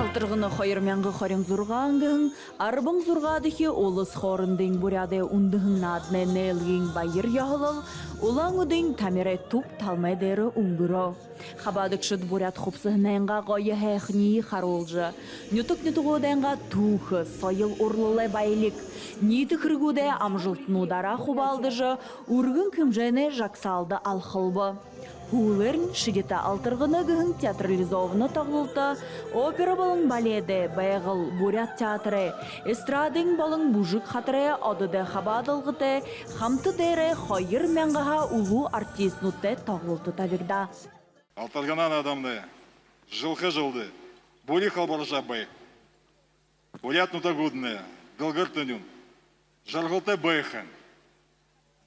Алтырғыны қойырменгі қорын зұрғаңғың, арбың зұрғадығы олыс қорындың бұряды ұндығың надыны нәлгің байыр яғылыл, олаң үдің тамире туп талмайдері ұңғыро. Хабадықшыд бұряд құпсығынайынға ғойы әйхні қаролжы. Нютық-нютық одайынға тухы, сойыл ұрлылы байлік. Ниті кіргуде амжылтынудара хубалдыжы, үргін күмжені жақсалды алқылбы. Хулерн шидета алтырғыны гүн театрализовны тағылты, опера балың баледе, байғыл бурят театры, эстрадың балың бұжық қатыры одыды хабадылғыты, хамты дәрі қойыр мәңғіға ұлу артист нұтты тағылты табирда. Алтырғынан адамды, жылқы жылды, бұли қалбары жабай, бурят нұта ғудны, дылғыр түнін, жарғылты байхан,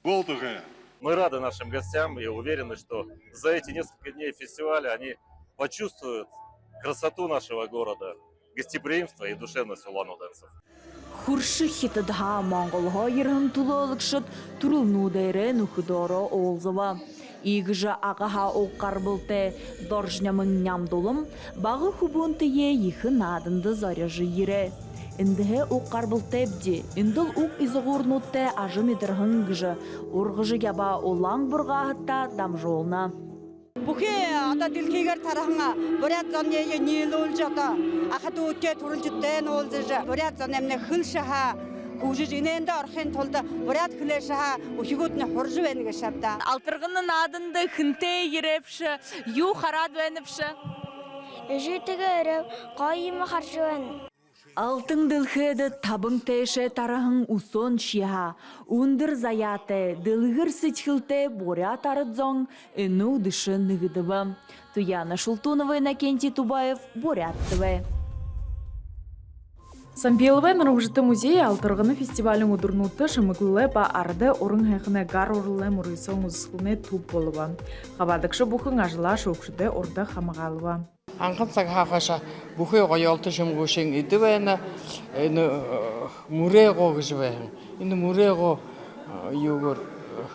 болтығы. Мы рады нашим гостям и уверены, что за эти несколько дней фестиваля они почувствуют красоту нашего города, гостеприимство и душевность улан-удэнцев. Хуршы хитыдха Монголға ерім тұлылықшыт тұрылнудайры нүхідоры олзыва. Игжі ағаға оққар бұлты доржнямын нямдолым, бағы хубунтые ехі надынды заряжы ере. Индігі оққар бұлты әбді, инділ оқ изығырнутты ажым едірғын гжы, орғыжы гяба олаң бұрға хытта дамжолна. Бүхе ата дилкегер тарахыңа бурят занеге нил олжата ахат өтке турулжуттен олжыжы бурят занемне хылшаха хужиж иненде орхин толда бурят хлешаха ухигутне хоржу венге шапта Алтырғының адынды хынте ерепші, ю харад веніпші. Житігі өріп, қойымы қаршы вен. Алтын дылхыды табың тәші тарахың усон шиха, ундыр заяты, дылғыр сычхылты борят арыдзоң, үну дышы нығыдывы. Туяна Шултунова, Иннокентий Тубаев, боряттывы. Сампелове наружыты музей Алтырғыны фестивалің удырнуты шымыглылы ба арды орын хэхіне гар орылы мұрыйсон ұзықлыны туп болыва. Хабадықшы бұхың ажыла шоқшыды орды хамағалыва. Анхан цагаагаша бүхий гоёолт шимгүүшин идэвэна энэ мүрээгоо гэж байна. Энэ мүрээгоо юугаар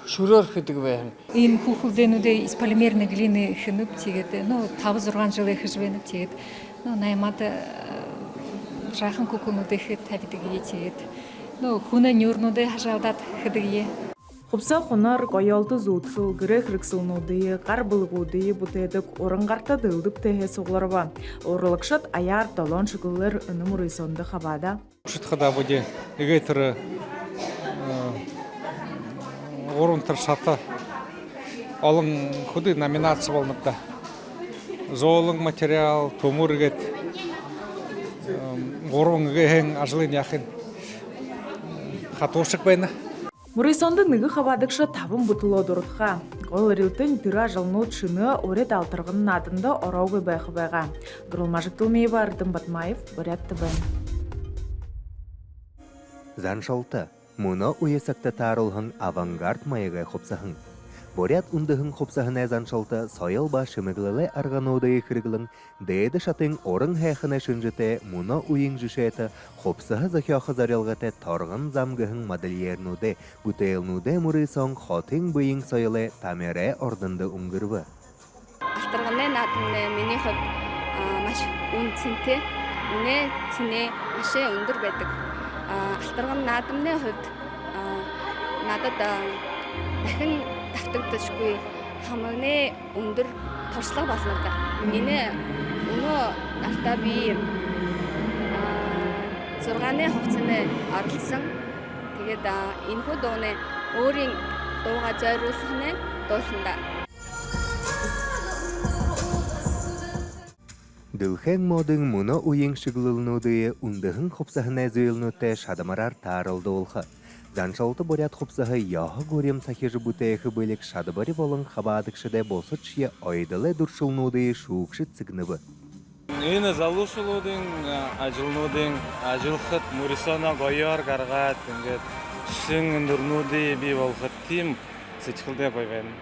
шүрээр хэдэг байна. Энэ хүүхдүүдээ из полимерной глины хинүп тэгээд 5-6 жил их живэнэ тэгээд наймаад жаахан күкүнүүдээ тавьдаг ие тэгээд хүнэ нюрнүүдээ хашаадаад хэдэг ие. Хупса хонар гоёолты зуутхыл, грэх рыксылнудые, гар былгудые бутедік орынғарта дылдып тәхе соғларва. Орлықшыт аяр талон шықылыр үнім рыйсонды хабада. Шытқыда бұде егейтірі орынтыр шаты алың құды номинация болыныпта. Зоолың материал, томыр егет, орын егейін ажылын яқын қатошық байны. Мұрыйсонды нығы хабадықшы табын бұтылы дұрытқа. Ол рилтін түра жылнут шыны орет Алтырғының адынды орауғы байқы байға. Дұрылмажық тұлмейі бар Рдым Батмаев, Борятты бән. Заншалты, мұны уесакта тарылғын авангард майығы қопсағын. Борят ұндығын қопсағын әзаншалты сойыл ба шымыглылы арғануды екіргілін, дейді шатын орын хэхіне шынжыты мұны уйын жүшеті қопсағы зақияқы зарелғаты тарғын замғығын модельернуды, бұтайлнуды мұрысон хотын бұйын сойылы тамере ордынды ұңғырвы. Алтырғыны надыны мені хөв маш үнцінті, үне ціне машы үндөр бәдік. Алтырғын надымны хөв надад дахын тактагдашгүй хамагны өндөр туршлага болно. Энэ өнөө артаа би 6-ны хувцасны оролцсон. Тэгээд энэ хүү дууны өөрийн дууга зориулсан дуулсандаа. Дылхэн модын мұны уйын шыглылнуды үндіхін қопсағын әзуелнуты шадамарар тарылды олғы. Заншалты борят қопсағы яғы көрем сахежі бұтайықы бөлік шадыбары болын хабадықшыда босытшия ойдылы дұршылнуды шуықшы цігнывы. Энэ залушылудың, ажылқыт, мұрисона ғойар ғарғат, шың үндірнуды бей болғыт тим сычқылды қойбайын.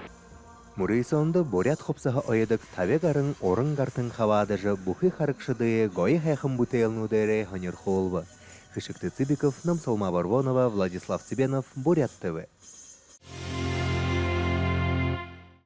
Мұрисонды борят қопсағы ойдық табек арын орын ғартын хабадыжы бұхи қарықшыды ғойы хайқын бұтайлнудары ханер қолбы. Кышыкты Цыбиков, Намсолма Барвонова, Владислав Цыбенов, Бурят ТВ.